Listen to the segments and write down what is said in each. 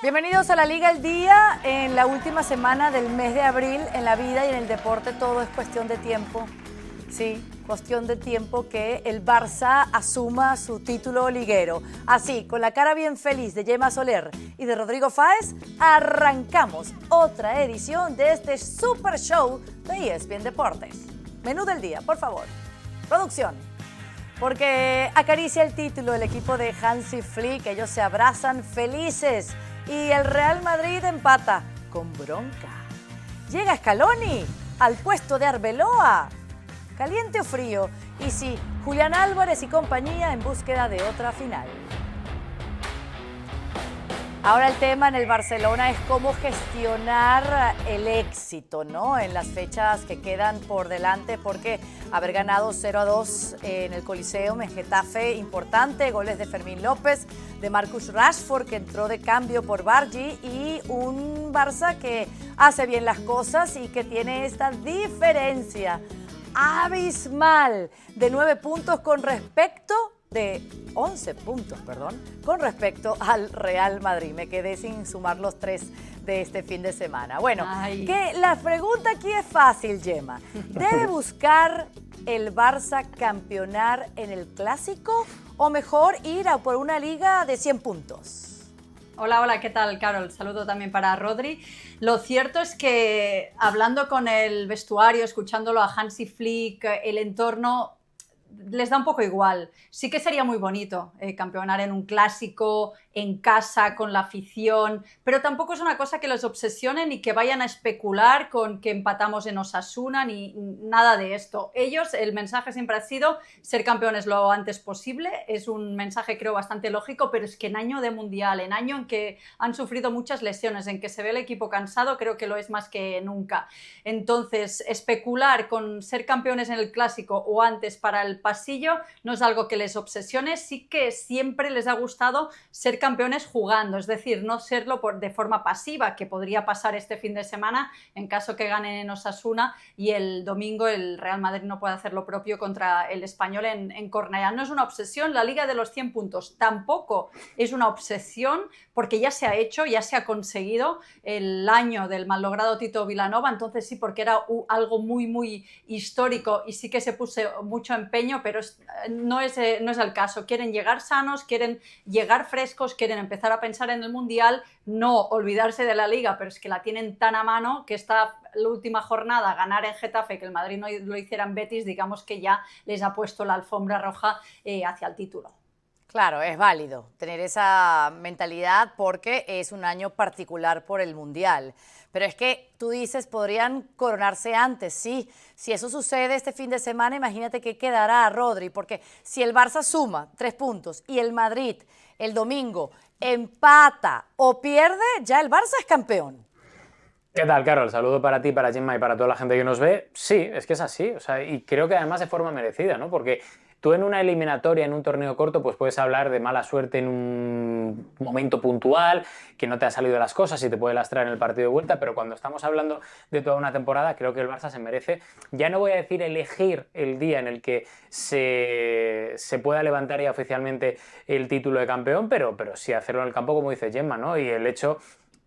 Bienvenidos a la Liga al Día en la última semana del mes de abril. En la vida y en el deporte todo es cuestión de tiempo. Sí, cuestión de tiempo que el Barça asuma su título liguero. Así, con la cara bien feliz de Gemma Soler y de Rodrigo Fáez, arrancamos otra edición de este super show de ESPN Deportes. Menú del día, por favor. Producción. Porque acaricia el título el equipo de Hansi Flick, ellos se abrazan felices y el Real Madrid empata con bronca. Llega Scaloni al puesto de Arbeloa, caliente o frío, y sí, Julián Álvarez y compañía en búsqueda de otra final. Ahora el tema en el Barcelona es cómo gestionar el éxito, ¿no? En las fechas que quedan por delante, porque haber ganado 0-2 en el Coliseum, en Getafe, importante, goles de Fermín López, de Marcus Rashford, que entró de cambio por Bargi, y un Barça que hace bien las cosas y que tiene esta diferencia abismal de 9 puntos con respecto de 11 puntos, perdón, con respecto al Real Madrid. Me quedé sin sumar los 3 de este fin de semana. Bueno, que la pregunta aquí es fácil, Gemma. ¿Debe buscar el Barça campeonar en el Clásico o mejor ir a por una liga de 100 puntos? Hola, ¿qué tal, Carol? Saludo también para Rodri. Lo cierto es que hablando con el vestuario, escuchándolo a Hansi Flick, el entorno les da un poco igual. Sí que sería muy bonito campeonar en un clásico, en casa, con la afición, pero tampoco es una cosa que les obsesione ni que vayan a especular con que empatamos en Osasuna ni nada de esto. Ellos, el mensaje siempre ha sido ser campeones lo antes posible. Es un mensaje, creo, bastante lógico, pero es que en año de Mundial, en año en que han sufrido muchas lesiones, en que se ve el equipo cansado, creo que lo es más que nunca. Entonces, especular con ser campeones en el clásico o antes para el pasillo no es algo que les obsesione. Sí que siempre les ha gustado ser campeones jugando, es decir, no serlo de forma pasiva, que podría pasar este fin de semana en caso que ganen en Osasuna y el domingo el Real Madrid no puede hacer lo propio contra el Español en Cornellà. No es una obsesión la Liga de los 100 puntos, tampoco es una obsesión porque ya se ha hecho, ya se ha conseguido el año del malogrado Tito Vilanova, entonces sí, porque era algo muy histórico y sí que se puso mucho empeño, pero no es el caso. Quieren llegar sanos, quieren llegar frescos, quieren empezar a pensar en el Mundial, no olvidarse de la Liga, pero es que la tienen tan a mano que esta la última jornada, ganar en Getafe, que el Madrid no lo hiciera en Betis, digamos que ya les ha puesto la alfombra roja hacia el título. Claro, es válido tener esa mentalidad porque es un año particular por el Mundial. Pero es que tú dices, podrían coronarse antes, sí. Si eso sucede este fin de semana, imagínate qué quedará, Rodri, porque si el Barça suma 3 puntos y el Madrid el domingo empata o pierde, ya el Barça es campeón. ¿Qué tal, Carol? Saludo para ti, para Gemma y para toda la gente que nos ve. Sí, es que es así, o sea, y creo que además de forma merecida, ¿no? Porque tú en una eliminatoria, en un torneo corto, pues puedes hablar de mala suerte en un momento puntual, que no te han salido las cosas y te puede lastrar en el partido de vuelta, pero cuando estamos hablando de toda una temporada, creo que el Barça se merece, ya no voy a decir elegir el día en el que se pueda levantar ya oficialmente el título de campeón, pero sí hacerlo en el campo, como dice Gemma, ¿no? Y el hecho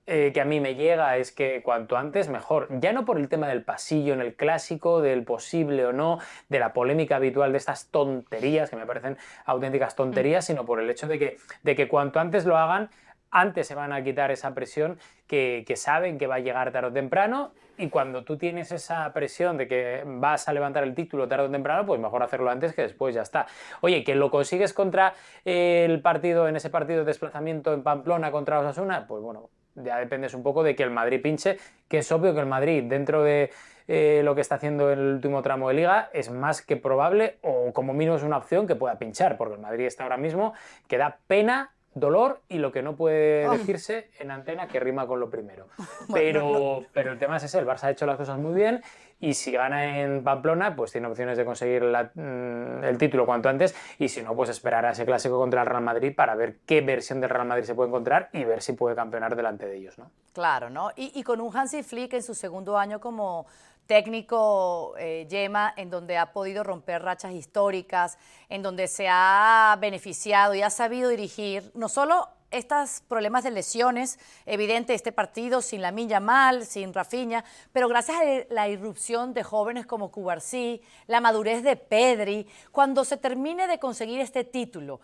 que a mí me llega es que cuanto antes mejor, ya no por el tema del pasillo en el clásico, del posible o no, de la polémica habitual de estas tonterías, que me parecen auténticas tonterías, sino por el hecho de que cuanto antes lo hagan, antes se van a quitar esa presión que saben que va a llegar tarde o temprano, y cuando tú tienes esa presión de que vas a levantar el título tarde o temprano, pues mejor hacerlo antes que después, ya está. Oye, que lo consigues contra el partido, en ese partido de desplazamiento en Pamplona contra Osasuna, pues bueno, ya dependes un poco de que el Madrid pinche, que es obvio que el Madrid, dentro de lo que está haciendo en el último tramo de Liga, es más que probable, o como mínimo es una opción que pueda pinchar, porque el Madrid está ahora mismo que da pena, dolor y lo que no puede decirse en antena que rima con lo primero. Pero el tema es ese, el Barça ha hecho las cosas muy bien y si gana en Pamplona, pues tiene opciones de conseguir el título cuanto antes, y si no, pues esperar a ese clásico contra el Real Madrid para ver qué versión del Real Madrid se puede encontrar y ver si puede campeonar delante de ellos, ¿no? Claro, ¿no? Y con un Hansi Flick en su segundo año como técnico, Gemma, en donde ha podido romper rachas históricas, en donde se ha beneficiado y ha sabido dirigir no solo estos problemas de lesiones, evidente este partido sin Lamine Yamal, sin Rafinha, pero gracias a la irrupción de jóvenes como Cubarsí, la madurez de Pedri, cuando se termine de conseguir este título,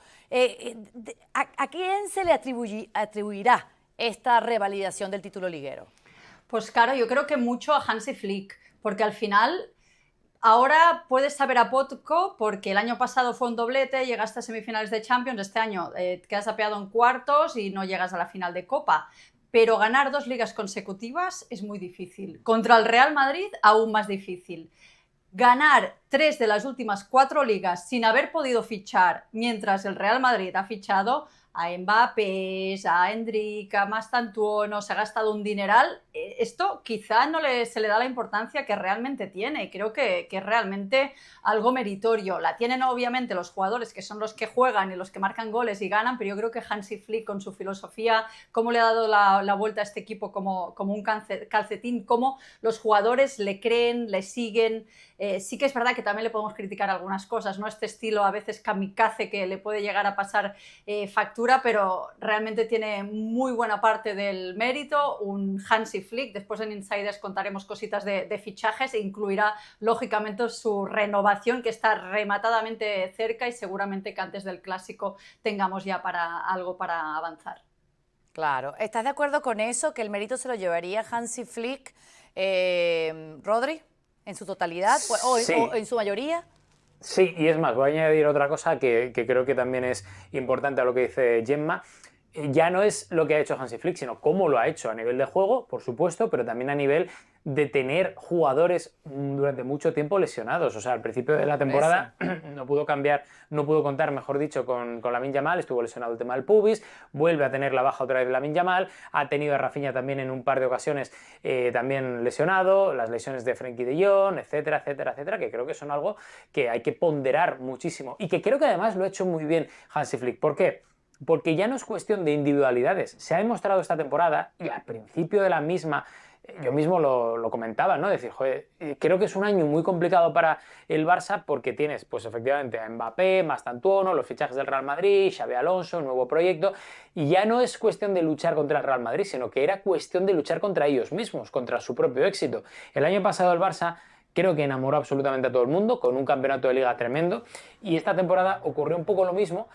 ¿a quién se le atribuirá esta revalidación del título liguero? Pues claro, yo creo que mucho a Hansi Flick, porque al final ahora puedes saber a poco porque el año pasado fue un doblete, llegaste a semifinales de Champions, este año quedas apeado en cuartos y no llegas a la final de Copa. Pero ganar 2 ligas consecutivas es muy difícil. Contra el Real Madrid, aún más difícil. Ganar 3 de las últimas 4 ligas sin haber podido fichar, mientras el Real Madrid ha fichado a Mbappé, a Endrick, a Mastantuono, se ha gastado un dineral. Esto quizá no se le da la importancia que realmente tiene, y creo que es realmente algo meritorio. La tienen obviamente los jugadores, que son los que juegan y los que marcan goles y ganan, pero yo creo que Hansi Flick, con su filosofía, cómo le ha dado la vuelta a este equipo como un calcetín, cómo los jugadores le creen, le siguen. Sí que es verdad que también le podemos criticar algunas cosas, ¿no? Este estilo a veces kamikaze que le puede llegar a pasar factura, pero realmente tiene muy buena parte del mérito. Un Hansi Flick, después en Insiders contaremos cositas de fichajes e incluirá lógicamente su renovación, que está rematadamente cerca, y seguramente que antes del Clásico tengamos ya algo para avanzar. Claro, ¿estás de acuerdo con eso? ¿Que el mérito se lo llevaría Hansi Flick, Rodri, en su totalidad Sí. o en su mayoría? Sí, y es más, voy a añadir otra cosa que creo que también es importante a lo que dice Gemma. Ya no es lo que ha hecho Hansi Flick, sino cómo lo ha hecho a nivel de juego, por supuesto, pero también a nivel de tener jugadores durante mucho tiempo lesionados. O sea, al principio de la temporada no pudo contar, mejor dicho, con Lamine Yamal, estuvo lesionado el tema del pubis, vuelve a tener la baja otra vez de Lamine Yamal, ha tenido a Rafinha también en un par de ocasiones también lesionado, las lesiones de Frenkie de Jong, etcétera, etcétera, etcétera, que creo que son algo que hay que ponderar muchísimo y que creo que además lo ha hecho muy bien Hansi Flick. ¿Por qué? Porque ya no es cuestión de individualidades. Se ha demostrado esta temporada, y al principio de la misma, yo mismo lo comentaba, ¿no? Decir, joder, creo que es un año muy complicado para el Barça porque tienes, pues efectivamente, a Mbappé, Mastantuono, los fichajes del Real Madrid, Xabi Alonso, un nuevo proyecto, y ya no es cuestión de luchar contra el Real Madrid, sino que era cuestión de luchar contra ellos mismos, contra su propio éxito. El año pasado el Barça creo que enamoró absolutamente a todo el mundo, con un campeonato de liga tremendo, y esta temporada ocurrió un poco lo mismo,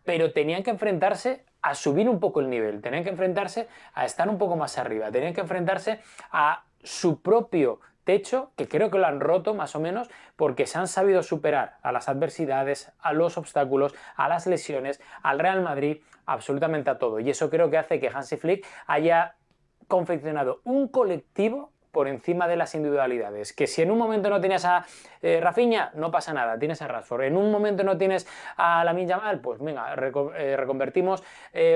pero tenían que enfrentarse a subir un poco el nivel, tenían que enfrentarse a estar un poco más arriba, tenían que enfrentarse a su propio techo, que creo que lo han roto más o menos, porque se han sabido superar a las adversidades, a los obstáculos, a las lesiones, al Real Madrid, absolutamente a todo. Y eso creo que hace que Hansi Flick haya confeccionado un colectivo por encima de las individualidades, que si en un momento no tienes a Rafinha, no pasa nada, tienes a Rashford, en un momento no tienes a Lamine Yamal, pues venga, reconvertimos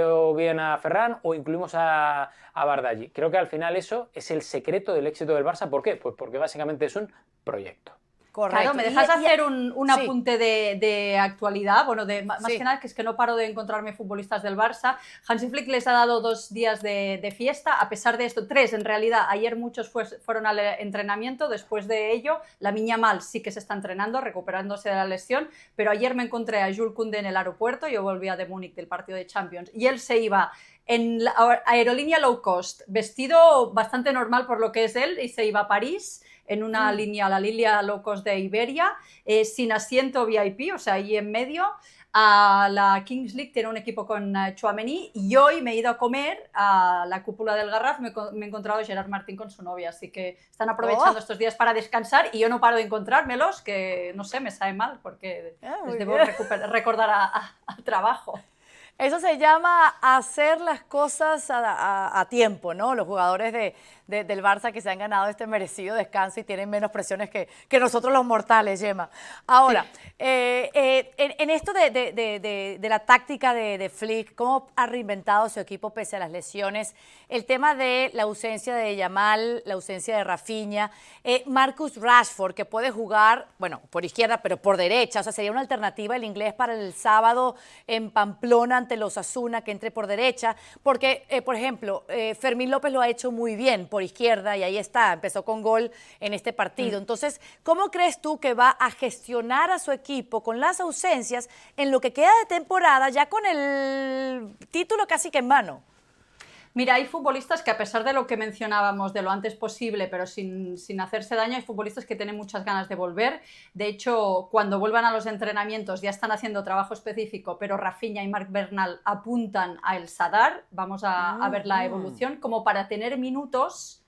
o bien a Ferran o incluimos a Bardghji. Creo que al final eso es el secreto del éxito del Barça. ¿Por qué? Pues porque básicamente es un proyecto. Correcto. Claro, ¿me dejas hacer un apunte de actualidad? Bueno, más que nada, que es que no paro de encontrarme futbolistas del Barça. Hansi Flick les ha dado 2 días de fiesta, a pesar de esto, 3 en realidad. Ayer muchos fueron al entrenamiento, después de ello, Lamine Yamal sí que se está entrenando, recuperándose de la lesión, pero ayer me encontré a Jules Koundé en el aeropuerto, yo volvía de Múnich del partido de Champions, y él se iba en la aerolínea low cost, vestido bastante normal por lo que es él, y se iba a París, en una línea, la línea low cost de Iberia, sin asiento VIP, o sea, ahí en medio. A la Kings League tiene un equipo con Tchouaméni, y hoy me he ido a comer a la cúpula del Garraf, me he encontrado a Gerard Martín con su novia, así que están aprovechando estos días para descansar, y yo no paro de encontrármelos, que no sé, me sabe mal, porque les debo recordar al trabajo. Eso se llama hacer las cosas a tiempo, ¿no? Los jugadores del Barça que se han ganado este merecido descanso y tienen menos presiones que nosotros los mortales, Gemma. Ahora, sí. En esto de la táctica de Flick, ¿cómo ha reinventado su equipo pese a las lesiones? El tema de la ausencia de Yamal, la ausencia de Rafinha, Marcus Rashford, que puede jugar, bueno, por izquierda, pero por derecha, o sea, sería una alternativa el inglés para el sábado en Pamplona ante el Osasuna, que entre por derecha, porque, por ejemplo, Fermín López lo ha hecho muy bien por izquierda y ahí está, empezó con gol en este partido. Entonces, ¿cómo crees tú que va a gestionar a su equipo con las ausencias en lo que queda de temporada, ya con el título casi que en mano? Mira, hay futbolistas que, a pesar de lo que mencionábamos de lo antes posible, pero sin hacerse daño, hay futbolistas que tienen muchas ganas de volver. De hecho, cuando vuelvan a los entrenamientos ya están haciendo trabajo específico, pero Rafinha y Marc Bernal apuntan a El Sadar. Vamos a ver la evolución, como para tener minutos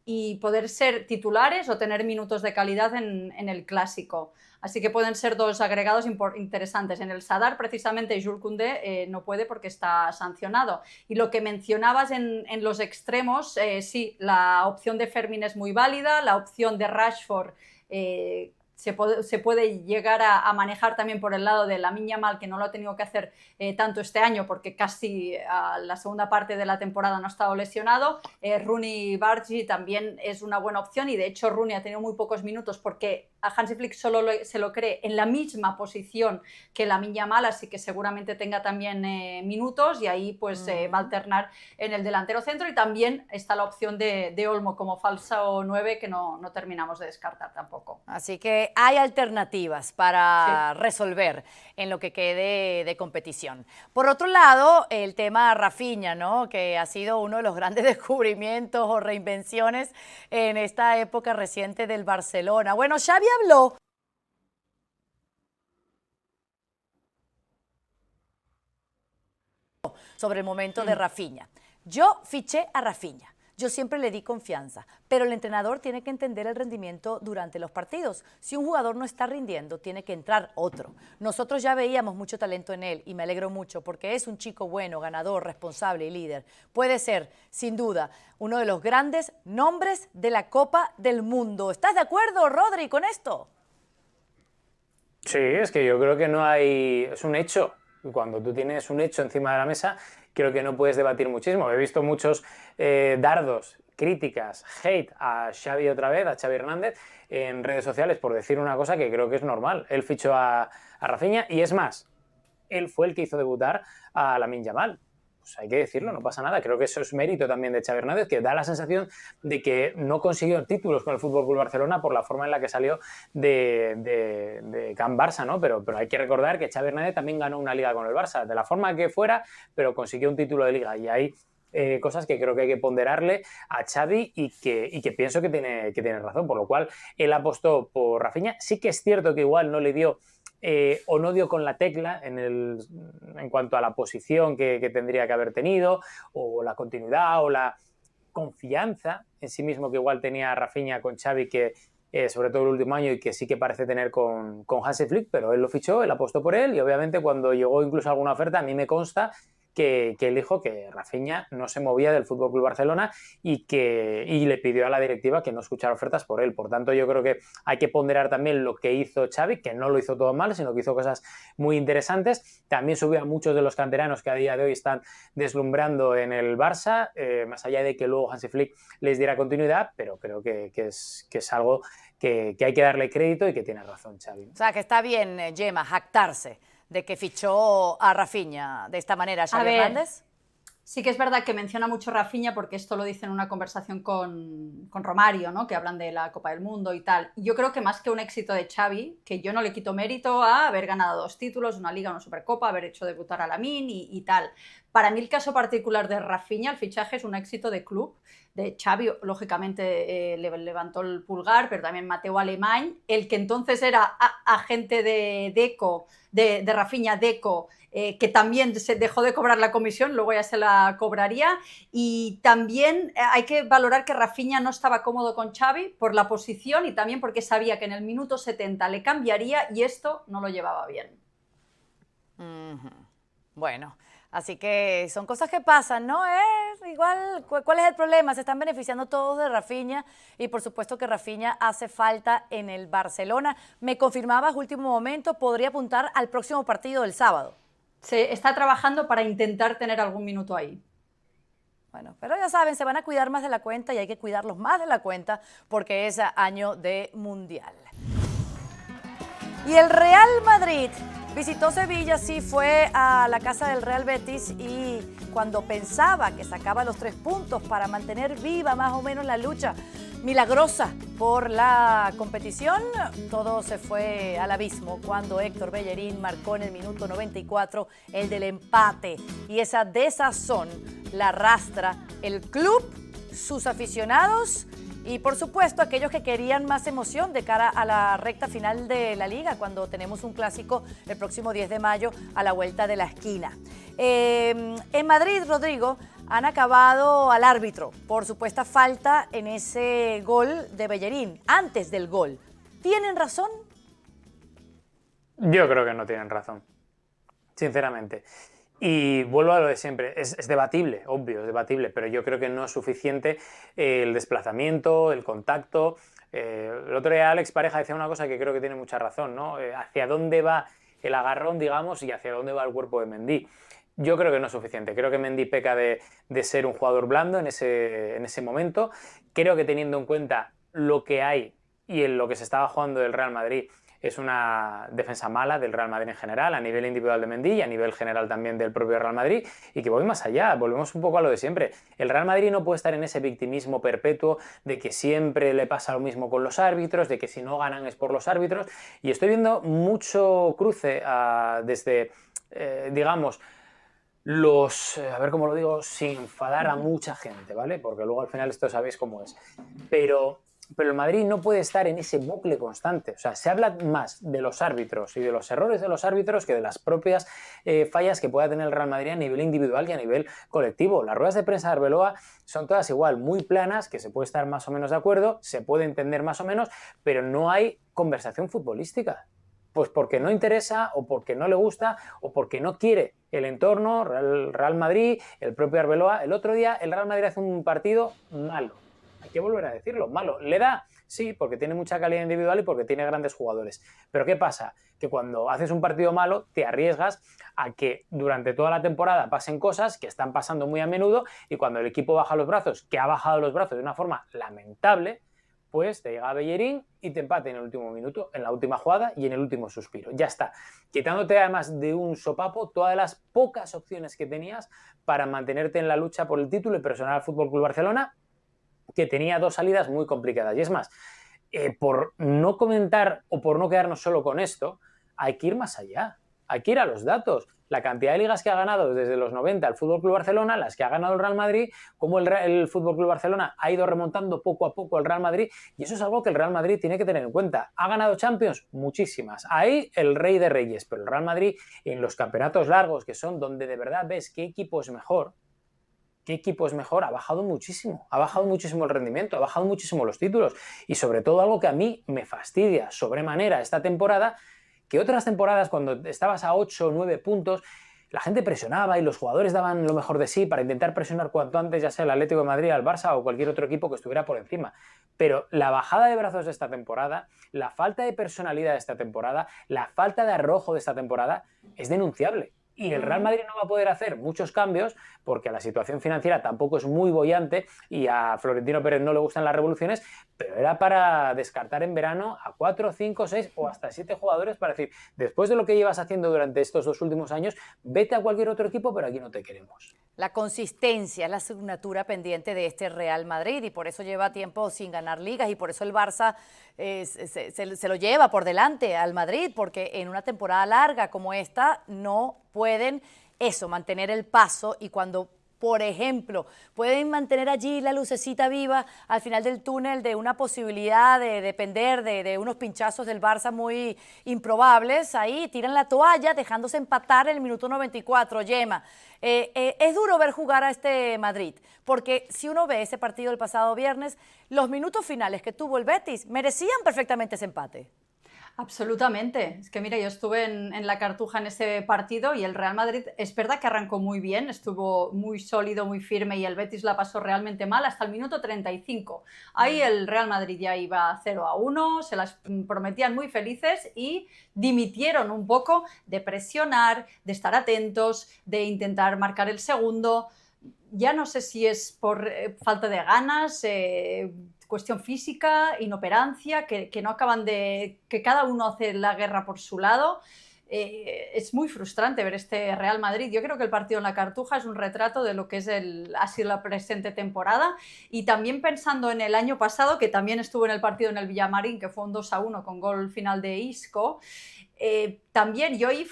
y poder ser titulares o tener minutos de calidad en el Clásico. Así que pueden ser dos agregados interesantes. En el Sadar, precisamente, Jules Koundé no puede porque está sancionado. Y lo que mencionabas en los extremos, sí, la opción de Fermín es muy válida, la opción de Rashford se puede llegar a manejar también por el lado de Lamine Yamal, que no lo ha tenido que hacer tanto este año porque casi la segunda parte de la temporada no ha estado lesionado. Rooney Bargi también es una buena opción y de hecho Rooney ha tenido muy pocos minutos porque a Hansi Flick solo se lo cree en la misma posición que Lamine Yamal, así que seguramente tenga también minutos y ahí pues va a alternar en el delantero centro, y también está la opción de Olmo como falso 9 que no terminamos de descartar tampoco. Así que hay alternativas para resolver en lo que quede de competición. Por otro lado, el tema Rafinha, ¿no?, que ha sido uno de los grandes descubrimientos o reinvenciones en esta época reciente del Barcelona. Bueno, Xavi habló sobre el momento de Rafinha. Yo fiché a Rafinha. Yo siempre le di confianza, pero el entrenador tiene que entender el rendimiento durante los partidos. Si un jugador no está rindiendo, tiene que entrar otro. Nosotros ya veíamos mucho talento en él y me alegro mucho porque es un chico bueno, ganador, responsable y líder. Puede ser, sin duda, uno de los grandes nombres de la Copa del Mundo. ¿Estás de acuerdo, Rodri, con esto? Sí, es que yo creo que no hay... Es un hecho. Cuando tú tienes un hecho encima de la mesa, creo que no puedes debatir muchísimo. He visto muchos dardos, críticas, hate a Xavi otra vez, a Xavi Hernández, en redes sociales por decir una cosa que creo que es normal. Él fichó a Rafinha y es más, él fue el que hizo debutar a Lamine Yamal. Pues hay que decirlo, no pasa nada. Creo que eso es mérito también de Xavi Hernández, que da la sensación de que no consiguió títulos con el FC Barcelona por la forma en la que salió de Can Barça, ¿no? Pero hay que recordar que Xavi Hernández también ganó una liga con el Barça, de la forma que fuera, pero consiguió un título de liga. Y hay cosas que creo que hay que ponderarle a Xavi y que pienso que tiene razón, por lo cual él apostó por Rafinha. Sí que es cierto que igual no le dio o no dio con la tecla en cuanto a la posición que tendría que haber tenido, o la continuidad o la confianza en sí mismo que igual tenía Rafinha con Xavi, que sobre todo el último año, y que sí que parece tener con Hansi Flick, pero él lo fichó, él apostó por él, y obviamente cuando llegó incluso alguna oferta, a mí me consta que él dijo que Rafinha no se movía del FC Barcelona y le pidió a la directiva que no escuchara ofertas por él. Por tanto, yo creo que hay que ponderar también lo que hizo Xavi, que no lo hizo todo mal, sino que hizo cosas muy interesantes. También subió a muchos de los canteranos que a día de hoy están deslumbrando en el Barça, más allá de que luego Hansi Flick les diera continuidad, pero creo que es algo que hay que darle crédito y que tiene razón Xavi. O sea, que está bien, Gemma, jactarse de que fichó a Rafinha de esta manera, Xavi Hernández. Sí que es verdad que menciona mucho Rafinha porque esto lo dice en una conversación con Romario, ¿no?, que hablan de la Copa del Mundo y tal. Yo creo que más que un éxito de Xavi, que yo no le quito mérito a haber ganado 2 títulos, una Liga, una Supercopa, haber hecho debutar a Lamine y tal. Para mí el caso particular de Rafinha, el fichaje es un éxito de club. De Xavi, lógicamente, le levantó el pulgar, pero también Mateu Alemany, el que entonces era agente de Deco, de Rafinha, Deco, que también se dejó de cobrar la comisión, luego ya se la cobraría. Y también hay que valorar que Rafinha no estaba cómodo con Xavi por la posición y también porque sabía que en el minuto 70 le cambiaría y esto no lo llevaba bien. Bueno, así que son cosas que pasan, ¿no? Igual, ¿cuál es el problema? Se están beneficiando todos de Rafinha y por supuesto que Rafinha hace falta en el Barcelona. Me confirmabas, último momento, podría apuntar al próximo partido del sábado. Se está trabajando para intentar tener algún minuto ahí. Bueno, pero ya saben, se van a cuidar más de la cuenta y hay que cuidarlos más de la cuenta porque es año de Mundial. Y el Real Madrid Visitó Sevilla, sí, fue a la casa del Real Betis y cuando pensaba que sacaba los 3 puntos para mantener viva más o menos la lucha milagrosa por la competición, todo se fue al abismo cuando Héctor Bellerín marcó en el minuto 94 el del empate. Y esa desazón la arrastra el club, sus aficionados y por supuesto aquellos que querían más emoción de cara a la recta final de la liga, cuando tenemos un clásico el próximo 10 de mayo a la vuelta de la esquina. En Madrid, Rodrigo, han acabado al árbitro por supuesta falta en ese gol de Bellerín, antes del gol. ¿Tienen razón? Yo creo que no tienen razón, sinceramente. Y vuelvo a lo de siempre, es debatible, obvio, es debatible, pero yo creo que no es suficiente el desplazamiento, el contacto. El otro día Alex Pareja decía una cosa que creo que tiene mucha razón, ¿no? Hacia dónde va el agarrón, digamos, y hacia dónde va el cuerpo de Mendy. Yo creo que no es suficiente, creo que Mendy peca de ser un jugador blando en ese momento. Creo que teniendo en cuenta lo que hay y en lo que se estaba jugando del Real Madrid, es una defensa mala del Real Madrid en general, a nivel individual de Mendy y a nivel general también del propio Real Madrid, y que voy más allá, volvemos un poco a lo de siempre. El Real Madrid no puede estar en ese victimismo perpetuo de que siempre le pasa lo mismo con los árbitros, de que si no ganan es por los árbitros, y estoy viendo mucho cruce desde, digamos, a ver cómo lo digo, sin enfadar a mucha gente, ¿vale? Porque luego al final esto sabéis cómo es. Pero el Madrid no puede estar en ese bucle constante. O sea, se habla más de los árbitros y de los errores de los árbitros que de las propias fallas que pueda tener el Real Madrid a nivel individual y a nivel colectivo. Las ruedas de prensa de Arbeloa son todas igual, muy planas, que se puede estar más o menos de acuerdo, se puede entender más o menos, pero no hay conversación futbolística. Pues porque no interesa, o porque no le gusta, o porque no quiere el entorno, Real Madrid, el propio Arbeloa. El otro día el Real Madrid hace un partido malo. Hay que volver a decirlo, malo. ¿Le da? Sí, porque tiene mucha calidad individual y porque tiene grandes jugadores. Pero ¿qué pasa? Que cuando haces un partido malo te arriesgas a que durante toda la temporada pasen cosas que están pasando muy a menudo, y cuando el equipo baja los brazos, que ha bajado los brazos de una forma lamentable, pues te llega Bellerín y te empate en el último minuto, en la última jugada y en el último suspiro. Ya está. Quitándote además de un sopapo todas las pocas opciones que tenías para mantenerte en la lucha por el título y presionar al Fútbol Club Barcelona, que tenía 2 salidas muy complicadas. Y es más, por no comentar o por no quedarnos solo con esto, hay que ir más allá. Hay que ir a los datos. La cantidad de ligas que ha ganado desde los 90 el Fútbol Club Barcelona, las que ha ganado el Real Madrid, cómo el Fútbol Club Barcelona ha ido remontando poco a poco al Real Madrid, y eso es algo que el Real Madrid tiene que tener en cuenta. ¿Ha ganado Champions? Muchísimas. Ahí el rey de reyes, pero el Real Madrid en los campeonatos largos, que son donde de verdad ves qué equipo es mejor, ha bajado muchísimo el rendimiento, ha bajado muchísimo los títulos, y sobre todo algo que a mí me fastidia sobremanera esta temporada, que otras temporadas cuando estabas a 8 o 9 puntos, la gente presionaba y los jugadores daban lo mejor de sí para intentar presionar cuanto antes, ya sea el Atlético de Madrid, al Barça o cualquier otro equipo que estuviera por encima. Pero la bajada de brazos de esta temporada, la falta de personalidad de esta temporada, la falta de arrojo de esta temporada es denunciable. Y el Real Madrid no va a poder hacer muchos cambios porque la situación financiera tampoco es muy boyante y a Florentino Pérez no le gustan las revoluciones, pero era para descartar en verano a 4, 5, 6 o hasta 7 jugadores para decir, después de lo que llevas haciendo durante estos 2 últimos años, vete a cualquier otro equipo, pero aquí no te queremos. La consistencia es la asignatura pendiente de este Real Madrid y por eso lleva tiempo sin ganar ligas y por eso el Barça se lo lleva por delante al Madrid, porque en una temporada larga como esta no pueden mantener el paso, y cuando, por ejemplo, pueden mantener allí la lucecita viva al final del túnel de una posibilidad de depender de unos pinchazos del Barça muy improbables, ahí tiran la toalla dejándose empatar en el minuto 94, Gemma. Es duro ver jugar a este Madrid, porque si uno ve ese partido del pasado viernes, los minutos finales que tuvo el Betis merecían perfectamente ese empate. Absolutamente. Es que mira, yo estuve en la Cartuja en ese partido y el Real Madrid es verdad que arrancó muy bien, estuvo muy sólido, muy firme, y el Betis la pasó realmente mal hasta el minuto 35. Ahí el Real Madrid ya iba 0-1, se las prometían muy felices y dimitieron un poco de presionar, de estar atentos, de intentar marcar el segundo. Ya no sé si es por falta de ganas, cuestión física, inoperancia, que no acaban de... que cada uno hace la guerra por su lado. es muy frustrante ver este Real Madrid. Yo creo que el partido en la Cartuja es un retrato de lo que ha sido la presente temporada, y también pensando en el año pasado, que también estuvo en el partido en el Villamarín, que fue un 2-1 con gol final de Isco. También yo ahí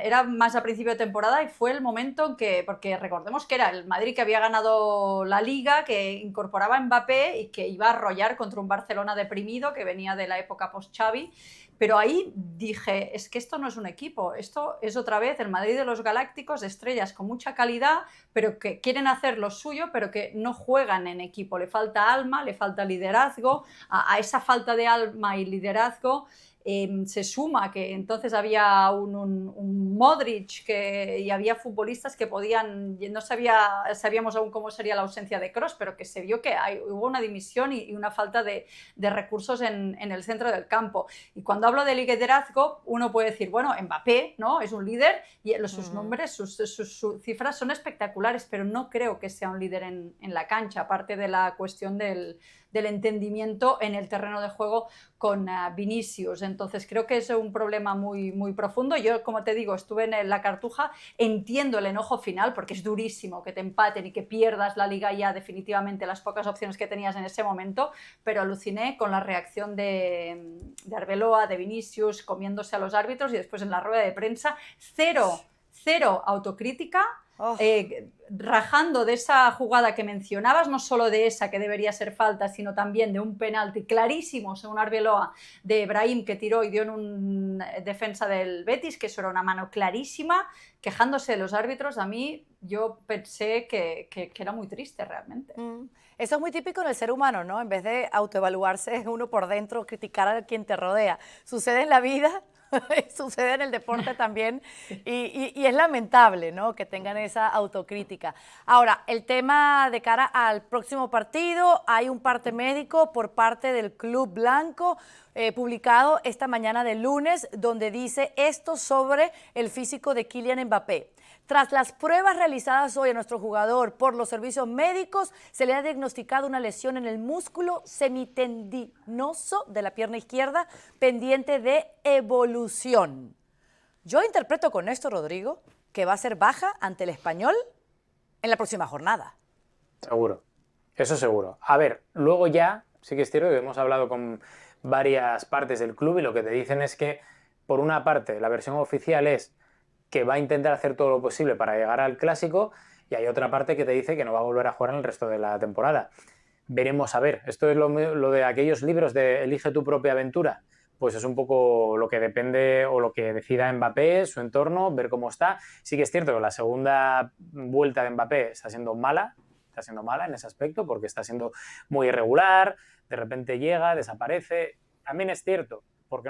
era más a principio de temporada, y fue el momento en que, porque recordemos que era el Madrid que había ganado la Liga, que incorporaba a Mbappé y que iba a arrollar contra un Barcelona deprimido que venía de la época post-Xavi. Pero ahí dije, es que esto no es un equipo, esto es otra vez el Madrid de los Galácticos, de estrellas con mucha calidad, pero que quieren hacer lo suyo, pero que no juegan en equipo. Le falta alma, le falta liderazgo. A esa falta de alma y liderazgo se suma que entonces había un Modric y había futbolistas que podían, no sabíamos aún cómo sería la ausencia de Kroos, pero que se vio que hubo una dimisión y una falta de recursos en el centro del campo. Y cuando hablo de liderazgo, uno puede decir, bueno, Mbappé, ¿no?, es un líder y sus nombres, sus cifras son espectaculares, pero no creo que sea un líder en la cancha, aparte de la cuestión del entendimiento en el terreno de juego con Vinicius. Entonces creo que es un problema muy, muy profundo. Yo, como te digo, estuve en la Cartuja, entiendo el enojo final porque es durísimo que te empaten y que pierdas la Liga ya definitivamente, las pocas opciones que tenías en ese momento, pero aluciné con la reacción de Arbeloa, de Vinicius, comiéndose a los árbitros, y después en la rueda de prensa cero autocrítica. Rajando de esa jugada que mencionabas, no solo de esa que debería ser falta, sino también de un penalti clarísimo, según Arbeloa, de Brahim, que tiró y dio en un defensa del Betis, que eso era una mano clarísima, quejándose de los árbitros. A mí, yo pensé que era muy triste realmente. Eso es muy típico en el ser humano, ¿no? En vez de autoevaluarse uno por dentro, criticar a quien te rodea. Sucede en la vida, sucede en el deporte también, y es lamentable, ¿no?, que tengan esa autocrítica. Ahora, el tema de cara al próximo partido, hay un parte médico por parte del Club Blanco, publicado esta mañana de lunes, donde dice esto sobre el físico de Kylian Mbappé. Tras las pruebas realizadas hoy a nuestro jugador por los servicios médicos, se le ha diagnosticado una lesión en el músculo semitendinoso de la pierna izquierda, pendiente de evolución. Yo interpreto con esto, Rodrigo, que va a ser baja ante el Español en la próxima jornada. Seguro, eso seguro. A ver, luego ya, sí que es cierto que hemos hablado con varias partes del club y lo que te dicen es que, por una parte, la versión oficial es que va a intentar hacer todo lo posible para llegar al Clásico, y hay otra parte que te dice que no va a volver a jugar en el resto de la temporada. Veremos a ver. Esto es lo de aquellos libros de Elige tu propia aventura. Pues es un poco lo que depende o lo que decida Mbappé, su entorno, ver cómo está. Sí que es cierto que la segunda vuelta de Mbappé está siendo mala en ese aspecto, porque está siendo muy irregular, de repente llega, desaparece. También es cierto, por qué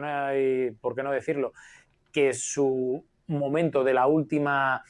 no decirlo, que su momento de la última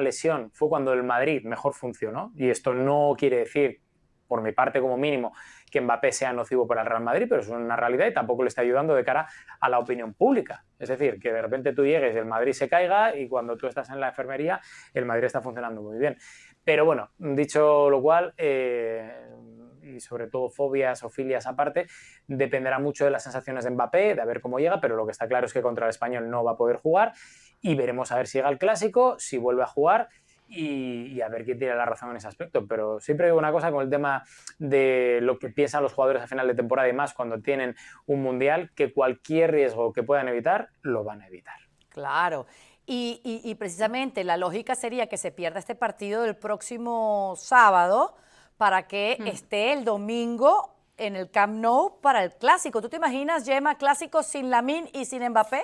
lesión fue cuando el Madrid mejor funcionó, y esto no quiere decir, por mi parte como mínimo, que Mbappé sea nocivo para el Real Madrid, pero es una realidad y tampoco le está ayudando de cara a la opinión pública. Es decir, que de repente tú llegues y el Madrid se caiga, y cuando tú estás en la enfermería el Madrid está funcionando muy bien. Pero bueno, dicho lo cual, y sobre todo fobias o filias aparte, dependerá mucho de las sensaciones de Mbappé, de a ver cómo llega, pero lo que está claro es que contra el Español no va a poder jugar, y veremos a ver si llega al Clásico, si vuelve a jugar, y a ver quién tiene la razón en ese aspecto. Pero siempre digo una cosa con el tema de lo que piensan los jugadores a final de temporada, y más cuando tienen un Mundial, que cualquier riesgo que puedan evitar, lo van a evitar. Claro. Y precisamente la lógica sería que se pierda este partido del próximo sábado para que esté el domingo en el Camp Nou para el Clásico. ¿Tú te imaginas, Gemma, Clásico sin Lamine y sin Mbappé?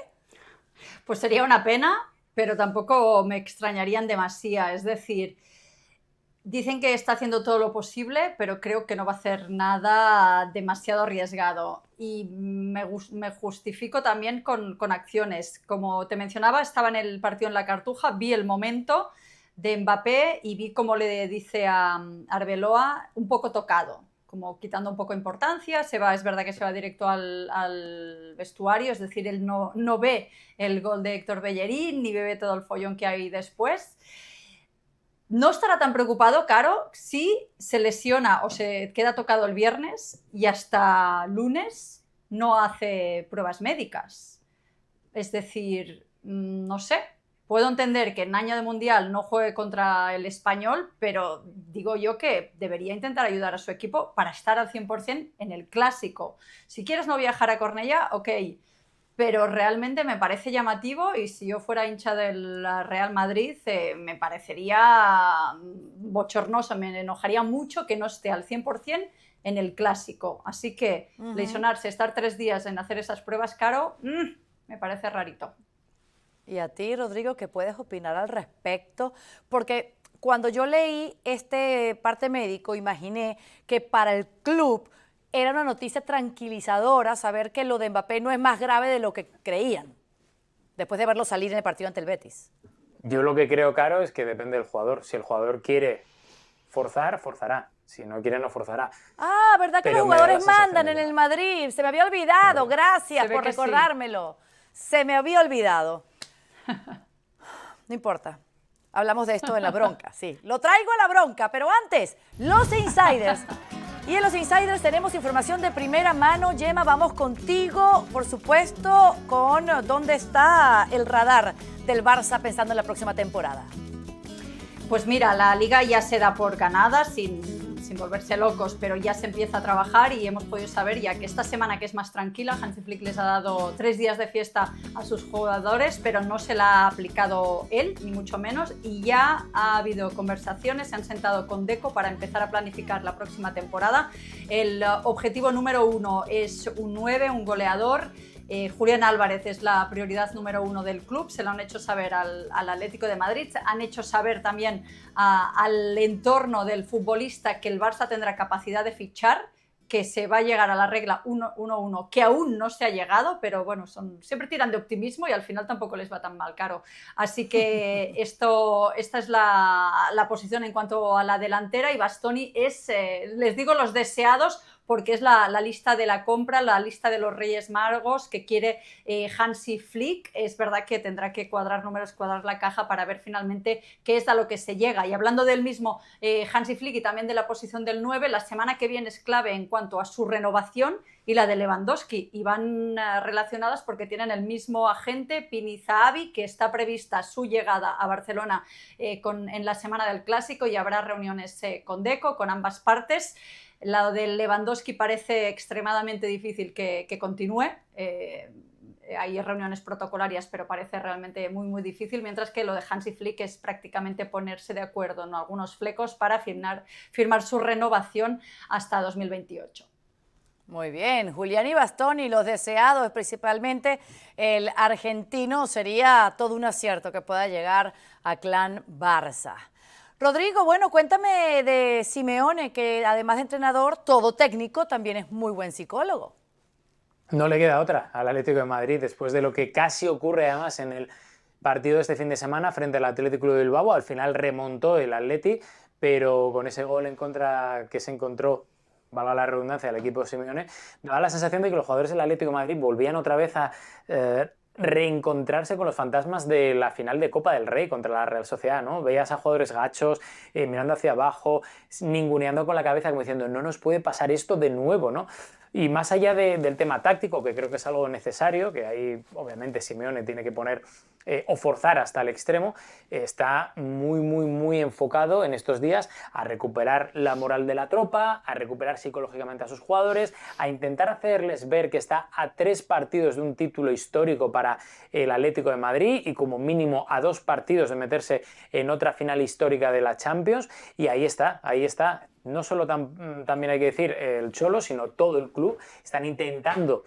Pues sería una pena, pero tampoco me extrañarían demasiado. Es decir, dicen que está haciendo todo lo posible, pero creo que no va a hacer nada demasiado arriesgado. Y me justifico también con acciones. Como te mencionaba, estaba en el partido en la Cartuja, vi el momento de Mbappé y vi cómo le dice a Arbeloa, un poco tocado, como quitando un poco importancia. Es verdad que se va directo al vestuario, es decir, él no ve el gol de Héctor Bellerín ni ve todo el follón que hay después. No estará tan preocupado, Caro, si se lesiona o se queda tocado el viernes y hasta lunes no hace pruebas médicas. Es decir, no sé, puedo entender que en año de Mundial no juegue contra el Español, pero digo yo que debería intentar ayudar a su equipo para estar al 100% en el Clásico. Si quieres no viajar a Cornellá, ok, pero realmente me parece llamativo y si yo fuera hincha del Real Madrid me parecería bochornoso, me enojaría mucho que no esté al 100% en el Clásico. Así que lesionarse, estar 3 días en hacer esas pruebas, Caro, me parece rarito. Y a ti, Rodrigo, ¿qué puedes opinar al respecto? Porque cuando yo leí este parte médico, imaginé que para el club era una noticia tranquilizadora saber que lo de Mbappé no es más grave de lo que creían, después de verlo salir en el partido ante el Betis. Yo lo que creo, Caro, es que depende del jugador. Si el jugador quiere forzar, forzará. Si no quiere, no forzará. Ah, ¿verdad que Pero los me da la jugadores mandan sensación en el Madrid? Se me había olvidado, gracias por recordármelo. Se me había olvidado. No importa, hablamos de esto en la bronca, sí. Lo traigo a la bronca, pero antes, los insiders. Y en los insiders tenemos información de primera mano. Gemma, vamos contigo, por supuesto, con dónde está el radar del Barça pensando en la próxima temporada. Pues mira, la Liga ya se da por ganada, sin volverse locos, pero ya se empieza a trabajar y hemos podido saber ya que esta semana, que es más tranquila, Hansi Flick les ha dado 3 días de fiesta a sus jugadores, pero no se la ha aplicado él, ni mucho menos, y ya ha habido conversaciones, se han sentado con Deco para empezar a planificar la próxima temporada. El objetivo número 1 es un 9, un goleador. Julián Álvarez es la prioridad número 1 del club, se lo han hecho saber al Atlético de Madrid, han hecho saber también al entorno del futbolista que el Barça tendrá capacidad de fichar, que se va a llegar a la regla 1-1, que aún no se ha llegado, pero bueno, siempre tiran de optimismo y al final tampoco les va tan mal, Caro. Así que esta es la posición en cuanto a la delantera, y Bastoni es, les digo, los deseados, porque es la lista de la compra, la lista de los Reyes Magos que quiere Hansi Flick. Es verdad que tendrá que cuadrar números, cuadrar la caja para ver finalmente qué es a lo que se llega. Y hablando del mismo Hansi Flick y también de la posición del 9, la semana que viene es clave en cuanto a su renovación y la de Lewandowski, y van relacionadas porque tienen el mismo agente, Pini Zahavi, que está prevista su llegada a Barcelona en la semana del Clásico, y habrá reuniones con Deco, con ambas partes. Lo de Lewandowski parece extremadamente difícil que continúe. Hay reuniones protocolarias, pero parece realmente muy, muy difícil, mientras que lo de Hansi Flick es prácticamente ponerse de acuerdo en algunos flecos para firmar su renovación hasta 2028. Muy bien, Julián y Bastoni, los deseados, principalmente el argentino, sería todo un acierto que pueda llegar a Clan Barça. Rodrigo, bueno, cuéntame de Simeone, que además de entrenador, todo técnico, también es muy buen psicólogo. No le queda otra al Atlético de Madrid, después de lo que casi ocurre además en el partido de este fin de semana frente al Atlético de Bilbao. Al final remontó el Atleti, pero con ese gol en contra que se encontró, valga la redundancia, al equipo de Simeone, daba la sensación de que los jugadores del Atlético de Madrid volvían otra vez a reencontrarse con los fantasmas de la final de Copa del Rey contra la Real Sociedad, ¿no? Veías a jugadores gachos, mirando hacia abajo, ninguneando con la cabeza, como diciendo, no nos puede pasar esto de nuevo, ¿no? Y más allá del tema táctico, que creo que es algo necesario, que ahí obviamente Simeone tiene que poner o forzar hasta el extremo, está muy, muy, muy enfocado en estos días a recuperar la moral de la tropa, a recuperar psicológicamente a sus jugadores, a intentar hacerles ver que está a 3 partidos de un título histórico para el Atlético de Madrid y como mínimo a 2 partidos de meterse en otra final histórica de la Champions, y ahí está. No solo también hay que decir el Cholo, sino todo el club. Están intentando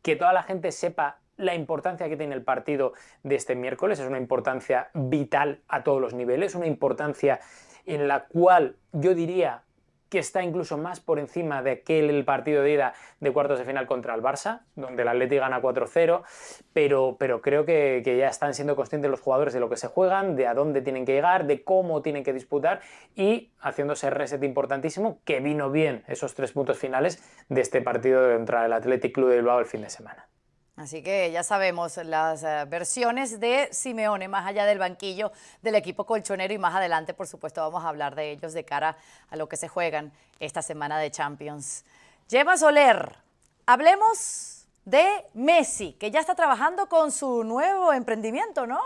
que toda la gente sepa la importancia que tiene el partido de este miércoles. Es una importancia vital a todos los niveles, una importancia en la cual yo diría que está incluso más por encima de aquel partido de ida de cuartos de final contra el Barça, donde el Atleti gana 4-0, pero creo que ya están siendo conscientes los jugadores de lo que se juegan, de a dónde tienen que llegar, de cómo tienen que disputar, y haciéndose reset importantísimo, que vino bien esos 3 puntos finales de este partido contra el Athletic Club de Bilbao el fin de semana. Así que ya sabemos las versiones de Simeone más allá del banquillo del equipo colchonero, y más adelante, por supuesto, vamos a hablar de ellos de cara a lo que se juegan esta semana de Champions. Gemma Soler, hablemos de Messi, que ya está trabajando con su nuevo emprendimiento, ¿no?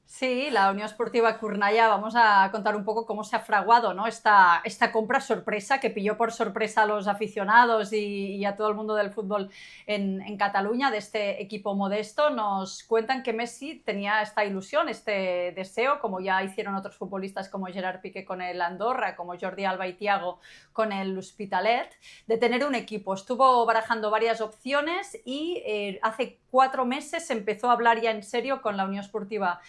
Sí, la Unión Esportiva Cornellà, vamos a contar un poco cómo se ha fraguado, ¿no? esta compra sorpresa que pilló por sorpresa a los aficionados y a todo el mundo del fútbol en Cataluña, de este equipo modesto. Nos cuentan que Messi tenía esta ilusión, este deseo, como ya hicieron otros futbolistas como Gerard Piqué con el Andorra, como Jordi Alba y Thiago con el Hospitalet, de tener un equipo. Estuvo barajando varias opciones y hace 4 meses empezó a hablar ya en serio con la Unión Esportiva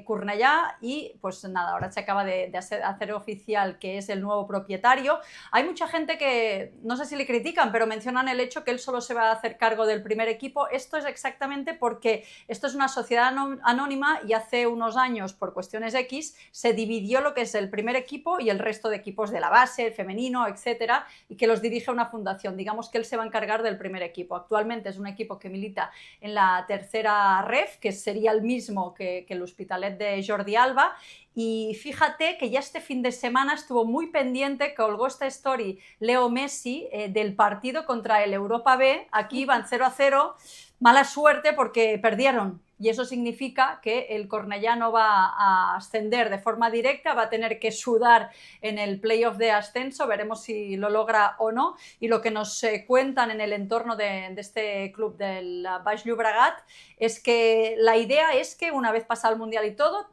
Cornellà y pues nada, ahora se acaba de hacer oficial que es el nuevo propietario. Hay mucha gente que, no sé si le critican, pero mencionan el hecho que él solo se va a hacer cargo del primer equipo. Esto es exactamente porque esto es una sociedad anónima y hace unos años, por cuestiones X, se dividió lo que es el primer equipo y el resto de equipos de la base, el femenino, etcétera, y que los dirige una fundación. Digamos que él se va a encargar del primer equipo. Actualmente es un equipo que milita en la tercera ref, que sería el mismo que el Hospitalet de Jordi Alba, y fíjate que ya este fin de semana estuvo muy pendiente, colgó esta story Leo Messi del partido contra el Europa B. Aquí van 0-0, mala suerte porque perdieron. Y eso significa que el Cornellà no va a ascender de forma directa, va a tener que sudar en el playoff de ascenso, veremos si lo logra o no. Y lo que nos cuentan en el entorno de este club del Baix Llobregat es que la idea es que una vez pasado el Mundial y todo,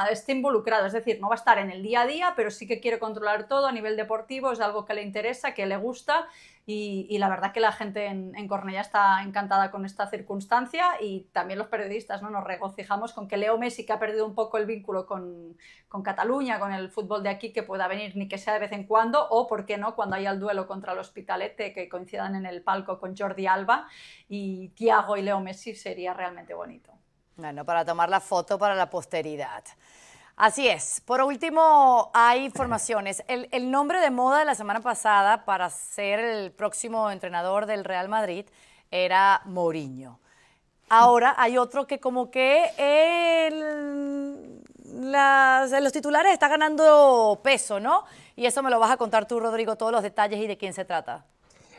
esté involucrado, es decir, no va a estar en el día a día, pero sí que quiere controlar todo a nivel deportivo, es algo que le interesa, que le gusta. Y la verdad que la gente en Cornellà está encantada con esta circunstancia y también los periodistas, ¿no? Nos regocijamos con que Leo Messi, que ha perdido un poco el vínculo con Cataluña, con el fútbol de aquí, que pueda venir ni que sea de vez en cuando, o por qué no, cuando haya el duelo contra el Hospitalet, que coincidan en el palco con Jordi Alba y Thiago y Leo Messi, sería realmente bonito. Bueno, para tomar la foto para la posteridad. Así es. Por último, hay informaciones. El nombre de moda de la semana pasada para ser el próximo entrenador del Real Madrid era Mourinho. Ahora hay otro que como que los titulares está ganando peso, ¿no? Y eso me lo vas a contar tú, Rodrigo, todos los detalles y de quién se trata.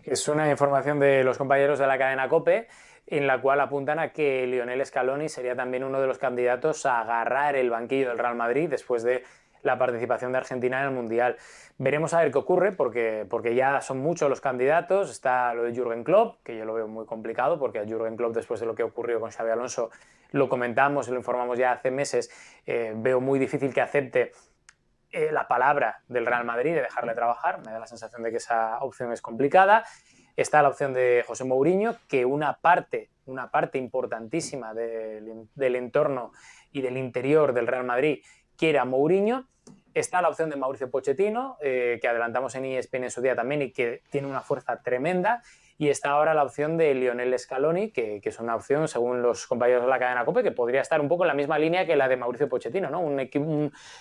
Es una información de los compañeros de la cadena COPE, en la cual apuntan a que Lionel Scaloni sería también uno de los candidatos a agarrar el banquillo del Real Madrid después de la participación de Argentina en el Mundial. Veremos a ver qué ocurre, porque ya son muchos los candidatos. Está lo de Jürgen Klopp, que yo lo veo muy complicado, porque a Jürgen Klopp, después de lo que ocurrió con Xabi Alonso, lo comentamos y lo informamos ya hace meses, veo muy difícil que acepte la palabra del Real Madrid de dejarle trabajar. Me da la sensación de que esa opción es complicada. Está la opción de José Mourinho, que una parte importantísima del entorno y del interior del Real Madrid quiere a Mourinho. Está la opción de Mauricio Pochettino, que adelantamos en ESPN en su día también y que tiene una fuerza tremenda. Y está ahora la opción de Lionel Scaloni, que es una opción, según los compañeros de la cadena COPE, que podría estar un poco en la misma línea que la de Mauricio Pochettino, ¿no? Un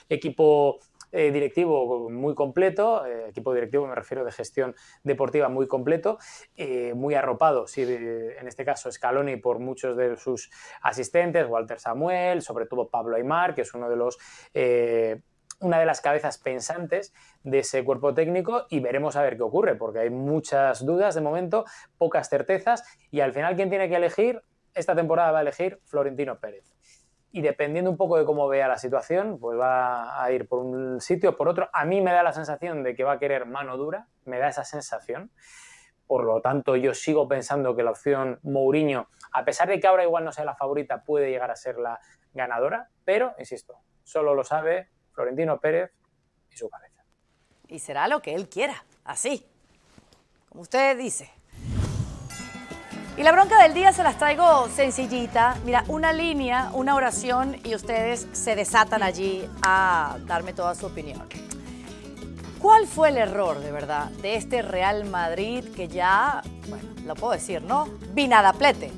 equipo directivo muy completo, equipo directivo me refiero de gestión deportiva muy completo, muy arropado, sí, en este caso Scaloni por muchos de sus asistentes, Walter Samuel, sobre todo Pablo Aimar, que es una de las cabezas pensantes de ese cuerpo técnico, y veremos a ver qué ocurre, porque hay muchas dudas de momento, pocas certezas, y al final ¿quién tiene que elegir? Esta temporada va a elegir Florentino Pérez. Y dependiendo un poco de cómo vea la situación, pues va a ir por un sitio o por otro. A mí me da la sensación de que va a querer mano dura, me da esa sensación. Por lo tanto, yo sigo pensando que la opción Mourinho, a pesar de que ahora igual no sea la favorita, puede llegar a ser la ganadora, pero, insisto, solo lo sabe Florentino Pérez y su cabeza. Y será lo que él quiera, así, como usted dice. Y la bronca del día se las traigo sencillita. Mira, una línea, una oración y ustedes se desatan allí a darme toda su opinión. ¿Cuál fue el error, de verdad, de este Real Madrid que ya, bueno, lo puedo decir, ¿no? Binadaplete.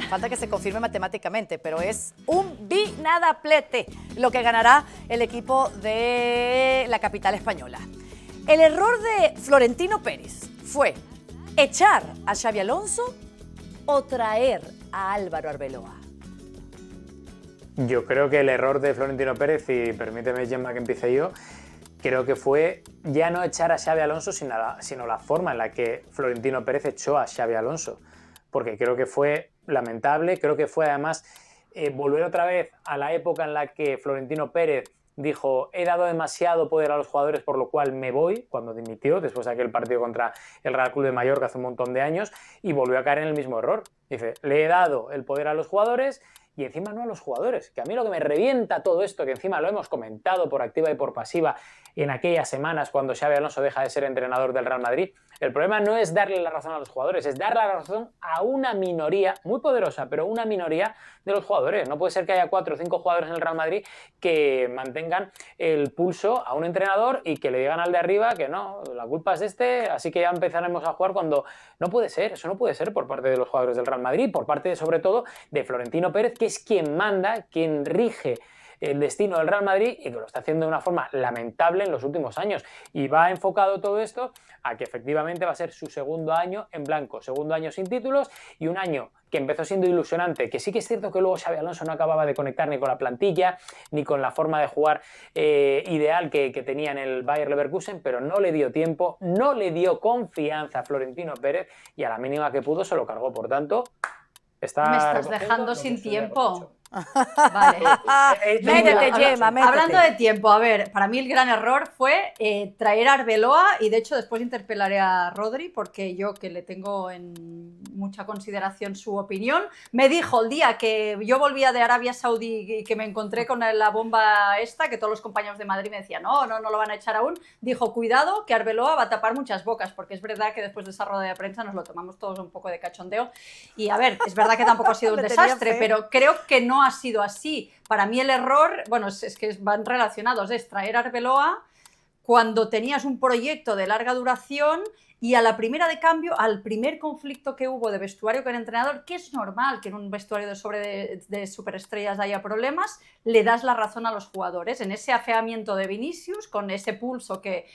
Falta que se confirme matemáticamente, pero es un binadaplete lo que ganará el equipo de la capital española. El error de Florentino Pérez fue echar a Xabi Alonso o traer a Álvaro Arbeloa. Yo creo que el error de Florentino Pérez, y permíteme, Gemma, que empiece yo, creo que fue ya no echar a Xabi Alonso, sino la forma en la que Florentino Pérez echó a Xabi Alonso. porque creo que fue lamentable, creo que fue además volver otra vez a la época en la que Florentino Pérez dijo, he dado demasiado poder a los jugadores por lo cual me voy, cuando dimitió después de aquel partido contra el Real Club de Mallorca hace un montón de años, y volvió a caer en el mismo error. Dice, le he dado el poder a los jugadores y encima no a los jugadores, que a mí lo que me revienta todo esto, que encima lo hemos comentado por activa y por pasiva en aquellas semanas cuando Xabi Alonso deja de ser entrenador del Real Madrid, el problema no es darle la razón a los jugadores, es darle la razón a una minoría, muy poderosa, pero una minoría de los jugadores. No puede ser que haya 4 o 5 jugadores en el Real Madrid que mantengan el pulso a un entrenador y que le digan al de arriba que no, la culpa es de este, así que ya empezaremos a jugar cuando... No puede ser, eso no puede ser por parte de los jugadores del Real Madrid, por parte sobre todo de Florentino Pérez, que es quien manda, quien rige el destino del Real Madrid y que lo está haciendo de una forma lamentable en los últimos años. Y va enfocado todo esto a que efectivamente va a ser su segundo año en blanco, segundo año sin títulos y un año que empezó siendo ilusionante, que sí que es cierto que luego Xabi Alonso no acababa de conectar ni con la plantilla, ni con la forma de jugar ideal que tenía en el Bayer Leverkusen, pero no le dio tiempo, no le dio confianza a Florentino Pérez y a la mínima que pudo se lo cargó. Por tanto, está... Me estás dejando sin tiempo. Vale. Métete, Gemma, métete. Hablando de tiempo, a ver, para mí el gran error fue traer a Arbeloa y de hecho después interpelaré a Rodri porque yo que le tengo en mucha consideración su opinión, me dijo el día que yo volvía de Arabia Saudí y que me encontré con la bomba esta, que todos los compañeros de Madrid me decían no lo van a echar aún, dijo cuidado que Arbeloa va a tapar muchas bocas porque es verdad que después de esa rueda de prensa nos lo tomamos todos un poco de cachondeo y a ver, es verdad que tampoco ha sido un desastre, pero creo que no ha sido así. Para mí el error, bueno, es que van relacionados, es traer a Arbeloa cuando tenías un proyecto de larga duración y a la primera de cambio, al primer conflicto que hubo de vestuario con el entrenador, que es normal que en un vestuario de superestrellas haya problemas, le das la razón a los jugadores. En ese afeamiento de Vinicius, con ese pulso que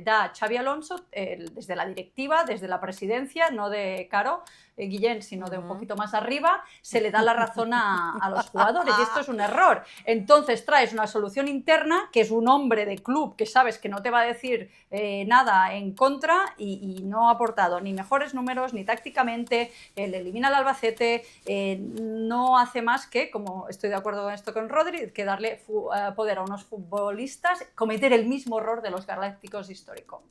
da Xabi Alonso, desde la directiva, desde la presidencia, no de Caro, Guillén, sino de un poquito más arriba, se le da la razón a los jugadores y esto es un error. Entonces traes una solución interna, que es un hombre de club que sabes que no te va a decir nada en contra y no ha aportado ni mejores números, ni tácticamente, le elimina al Albacete, no hace más que, como estoy de acuerdo con esto con Rodri, que darle poder a unos futbolistas, cometer el mismo error de los galácticos histórico.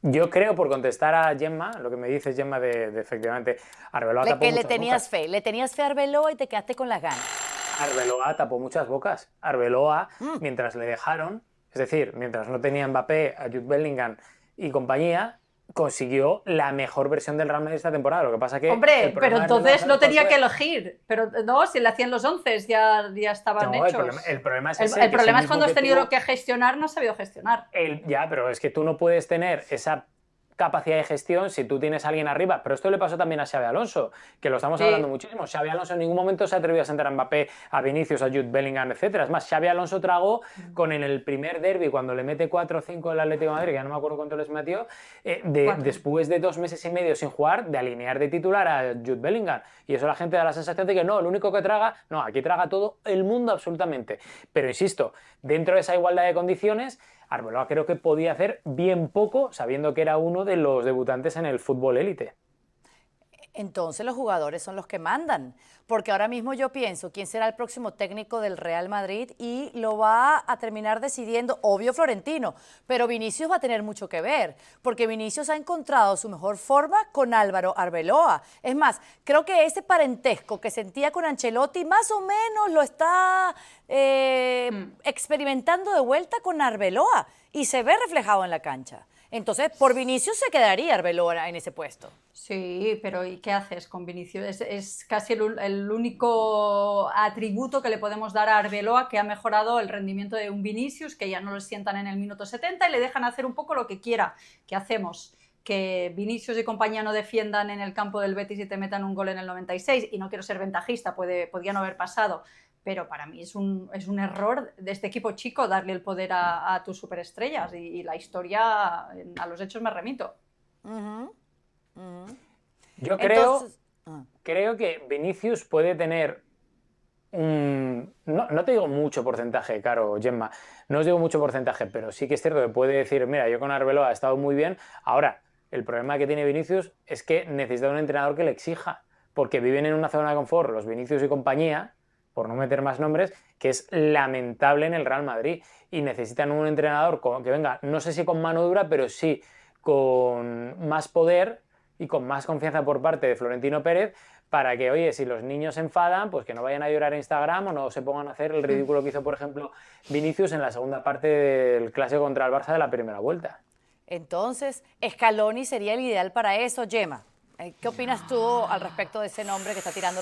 Yo creo, por contestar a Gemma, lo que me dices, Gemma, de efectivamente, Arbeloa tapó que le muchas tenías bocas. fe, le tenías fe a Arbeloa y te quedaste con las ganas. Arbeloa tapó muchas bocas. Arbeloa, mientras le dejaron, es decir, mientras no tenía Mbappé, a Jude Bellingham y compañía, consiguió la mejor versión del Real Madrid esta temporada. Lo que pasa que... Hombre, pero entonces no tenía que elegir. Pero no, si le hacían los 11 ya estaban hechos. El problema es ese, el problema es cuando has tenido que gestionar, no has sabido gestionar. Ya, pero es que tú no puedes tener esa capacidad de gestión si tú tienes a alguien arriba. Pero esto le pasó también a Xabi Alonso, que lo estamos hablando muchísimo. Xabi Alonso en ningún momento se ha atrevido a sentar a Mbappé, a Vinicius, a Jude Bellingham, etcétera. Es más, Xabi Alonso tragó con en el primer derbi cuando le mete 4 o 5 el Atlético de Madrid, que ya no me acuerdo cuánto les metió, después de 2 meses y medio sin jugar, de alinear de titular a Jude Bellingham. Y eso la gente da la sensación de que no, el único que traga, no, aquí traga todo el mundo absolutamente. Pero insisto, dentro de esa igualdad de condiciones, Arbeloa creo que podía hacer bien poco, sabiendo que era uno de los debutantes en el fútbol élite. Entonces los jugadores son los que mandan, porque ahora mismo yo pienso quién será el próximo técnico del Real Madrid y lo va a terminar decidiendo, obvio Florentino, pero Vinicius va a tener mucho que ver, porque Vinicius ha encontrado su mejor forma con Álvaro Arbeloa. Es más, creo que ese parentesco que sentía con Ancelotti más o menos lo está experimentando de vuelta con Arbeloa y se ve reflejado en la cancha. Entonces, por Vinicius se quedaría Arbeloa en ese puesto. Sí, pero ¿y qué haces con Vinicius? Es casi el único atributo que le podemos dar a Arbeloa que ha mejorado el rendimiento de un Vinicius, que ya no lo sientan en el minuto 70 y le dejan hacer un poco lo que quiera. ¿Qué hacemos? Que Vinicius y compañía no defiendan en el campo del Betis y te metan un gol en el 96, y no quiero ser ventajista, podía no haber pasado. Pero para mí es un error de este equipo chico darle el poder a tus superestrellas y la historia, a los hechos me remito. Yo creo que Vinicius puede tener no te digo mucho porcentaje, Caro, Gemma, no os digo mucho porcentaje, pero sí que es cierto que puede decir, mira, yo con Arbeloa he estado muy bien, ahora El problema que tiene Vinicius es que necesita un entrenador que le exija, porque viven en una zona de confort los Vinicius y compañía, por no meter más nombres, que es lamentable en el Real Madrid, y necesitan un entrenador que venga, no sé si con mano dura, pero sí con más poder y con más confianza por parte de Florentino Pérez, para que, oye, si los niños se enfadan, pues que no vayan a llorar en Instagram o no se pongan a hacer el ridículo que hizo, por ejemplo, Vinicius en la segunda parte del clásico contra el Barça de la primera vuelta. Entonces, Scaloni sería el ideal para eso, Gemma. ¿Qué opinas tú al respecto de ese nombre que está tirando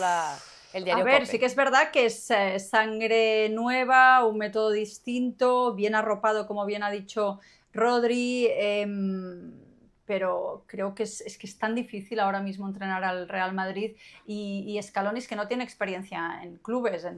el diario A ver, COPE? sí que es verdad que es sangre nueva, un método distinto, bien arropado, como bien ha dicho Rodri, pero creo que es que es tan difícil ahora mismo entrenar al Real Madrid y Scaloni es que no tiene experiencia en clubes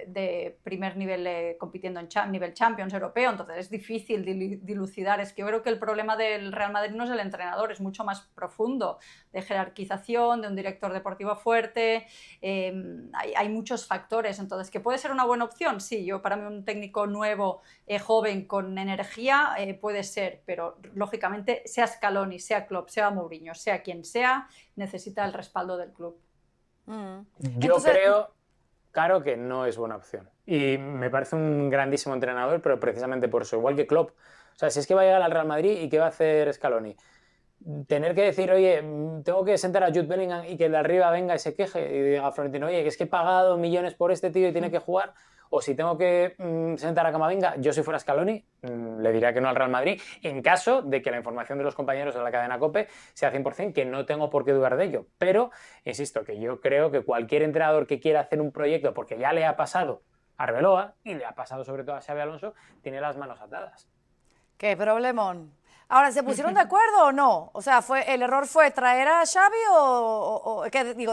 de primer nivel compitiendo en nivel Champions europeo, entonces es difícil dilucidar. Es que yo creo que el problema del Real Madrid no es el entrenador, es mucho más profundo, de jerarquización, de un director deportivo fuerte, hay muchos factores, entonces que puede ser una buena opción, sí, yo para mí un técnico nuevo, joven, con energía, puede ser, pero lógicamente sea Scaloni, sea Klopp, sea Mourinho, sea quien sea, necesita el respaldo del club. Yo creo, claro, que no es buena opción. Y me parece un grandísimo entrenador, pero precisamente por eso, igual que Klopp. O sea, si es que va a llegar al Real Madrid, ¿y qué va a hacer Scaloni? Tener que decir, oye, tengo que sentar a Jude Bellingham y que el de arriba venga y se queje y diga a Florentino, oye, que es que he pagado millones por este tío y tiene que jugar. O si tengo que sentar a Camavinga, yo si fuera Scaloni, le diría que no al Real Madrid, en caso de que la información de los compañeros de la cadena COPE sea 100%, que no tengo por qué dudar de ello. Pero, insisto, que yo creo que cualquier entrenador que quiera hacer un proyecto, porque ya le ha pasado a Arbeloa y le ha pasado sobre todo a Xabi Alonso, tiene las manos atadas. ¿Qué problemón? Ahora, ¿se pusieron de acuerdo o no? O sea, ¿el error fue traer a Xavi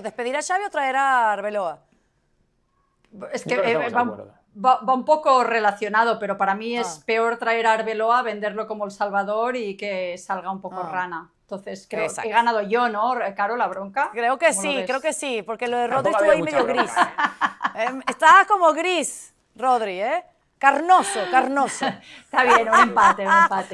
despedir a Xavi o traer a Arbeloa? Es que va un poco relacionado, pero para mí es peor traer a Arbeloa, venderlo como El Salvador y que salga un poco rana. Entonces creo que he ganado yo, ¿no, Caro, la bronca? Creo que sí, porque lo de Rodri Tampoco estuvo ahí medio bronca, gris. Estaba como gris, Rodri, ¿eh? Carnoso. Está bien, un empate.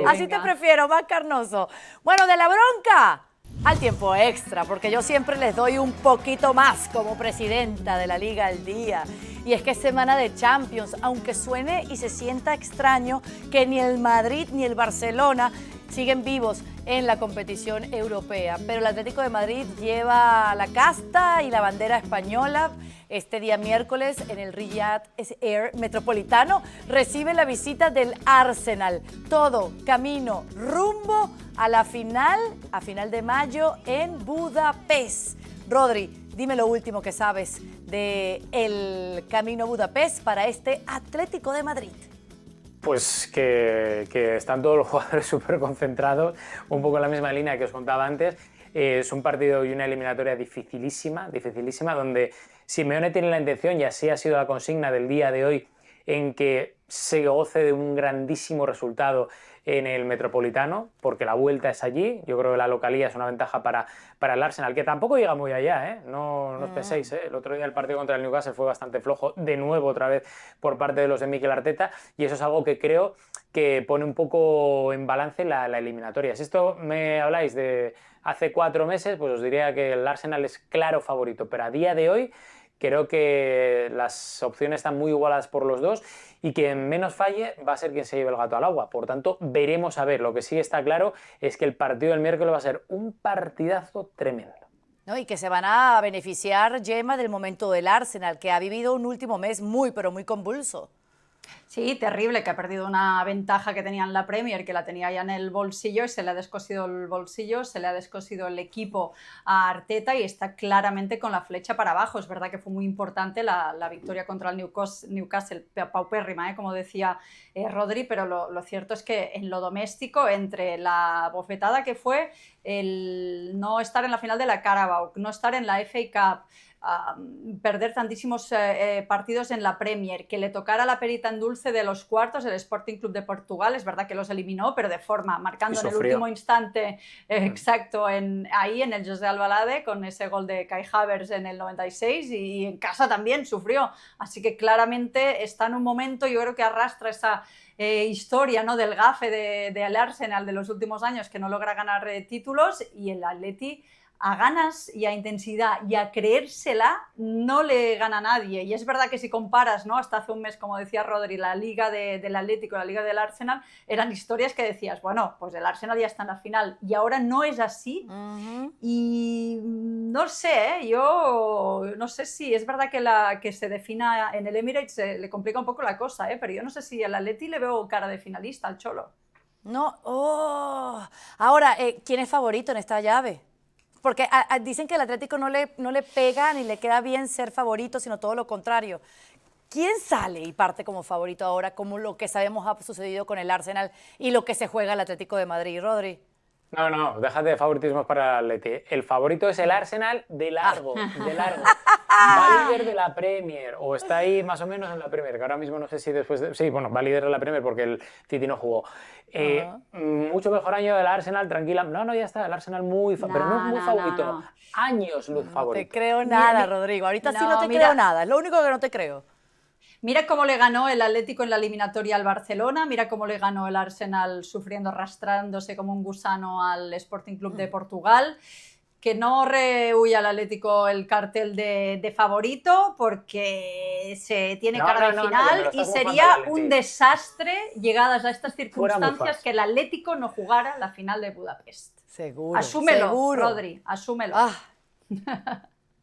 Así te prefiero, más carnoso. Bueno, de la bronca al tiempo extra, porque yo siempre les doy un poquito más como presidenta de la Liga al Día. Y es que es semana de Champions, aunque suene y se sienta extraño que ni el Madrid ni el Barcelona siguen vivos en la competición europea. Pero el Atlético de Madrid lleva la casta y la bandera española. Este día miércoles en el Riyadh Air Metropolitano recibe la visita del Arsenal. Todo camino rumbo a la final, a final de mayo en Budapest. Rodri, dime lo último que sabes del camino a Budapest para este Atlético de Madrid. Pues que están todos los jugadores súper concentrados, un poco en la misma línea que os contaba antes. Es un partido y una eliminatoria dificilísima, donde Simeone tiene la intención, y así ha sido la consigna del día de hoy, en que se goce de un grandísimo resultado en el Metropolitano, porque la vuelta es allí. Yo creo que la localía es una ventaja para el Arsenal, que tampoco llega muy allá, ¿eh? No os penséis, ¿eh? El otro día el partido contra el Newcastle fue bastante flojo, de nuevo otra vez por parte de los de Mikel Arteta, y eso es algo que creo que pone un poco en balance la eliminatoria. Si esto me habláis de hace 4 meses, pues os diría que el Arsenal es claro favorito, pero a día de hoy creo que las opciones están muy igualadas por los dos y quien menos falle va a ser quien se lleve el gato al agua. Por tanto, veremos a ver. Lo que sí está claro es que el partido del miércoles va a ser un partidazo tremendo. ¿No? Y que se van a beneficiar, Gemma, del momento del Arsenal, que ha vivido un último mes muy, pero muy convulso. Sí, terrible, que ha perdido una ventaja que tenía en la Premier, que la tenía ya en el bolsillo y se le ha descosido el bolsillo, se le ha descosido el equipo a Arteta y está claramente con la flecha para abajo. Es verdad que fue muy importante la victoria contra el Newcastle, paupérrima, como decía Rodri, pero lo cierto es que en lo doméstico, entre la bofetada que fue el no estar en la final de la Carabao, no estar en la FA Cup, perder tantísimos partidos en la Premier, que le tocara la perita en dulce de los cuartos, el Sporting Club de Portugal, es verdad que los eliminó, pero de forma, marcando en el último instante, exacto, ahí en el José Albalade, con ese gol de Kai Havertz en el 96, y en casa también sufrió, así que claramente está en un momento, yo creo que arrastra historia, ¿no?, del gafe del Arsenal de los últimos años, que no logra ganar títulos, y el Atleti a ganas y a intensidad y a creérsela no le gana a nadie. Y es verdad que si comparas, ¿no?, hasta hace un mes, como decía Rodri, la liga del Atlético, la liga del Arsenal, eran historias que decías, bueno, pues el Arsenal ya está en la final, y ahora no es así. Y no sé, yo no sé si es verdad que se defina en el Emirates, le complica un poco la cosa, pero yo no sé si al Atleti le veo cara de finalista, al Cholo. No, ahora, ¿quién es favorito en esta llave? Porque dicen que el Atlético no le pega ni le queda bien ser favorito, sino todo lo contrario. ¿Quién sale y parte como favorito ahora, como lo que sabemos ha sucedido con el Arsenal y lo que se juega el Atlético de Madrid, Rodri? No, déjate de favoritismos para el Atleti. El favorito es el Arsenal de largo, de largo. Va líder de la Premier, o está ahí más o menos en la Premier, que ahora mismo no sé si después de... Sí, bueno, va líder de la Premier porque el City no jugó. Mucho mejor año del Arsenal, tranquila. No, ya está, el Arsenal pero no es muy favorito. No. Años luz favorito. No te creo nada, Rodrigo. Ahorita sí no te creo nada, es lo único que no te creo. Mira cómo le ganó el Atlético en la eliminatoria al Barcelona, mira cómo le ganó el Arsenal sufriendo, arrastrándose como un gusano al Sporting Club de Portugal. Que no rehuya al Atlético el cartel de favorito, porque se tiene cara de final y sería un desastre, llegadas a estas circunstancias, que el Atlético no jugara la final de Budapest. Seguro. Asúmelo, seguro. Rodri, asúmelo.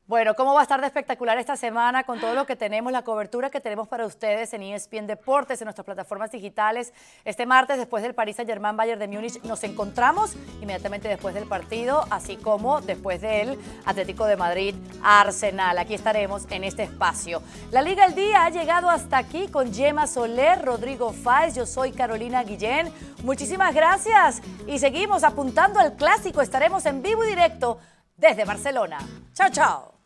Bueno, ¿cómo va a estar de espectacular esta semana con todo lo que tenemos, la cobertura que tenemos para ustedes en ESPN Deportes, en nuestras plataformas digitales? Este martes, después del Paris Saint-Germain Bayern de Múnich, nos encontramos inmediatamente después del partido, así como después del Atlético de Madrid Arsenal. Aquí estaremos en este espacio. La Liga al Día ha llegado hasta aquí con Gemma Soler, Rodrigo Fáez, yo soy Carolina Guillén. Muchísimas gracias y seguimos apuntando al clásico. Estaremos en vivo y directo desde Barcelona. Chao, chao.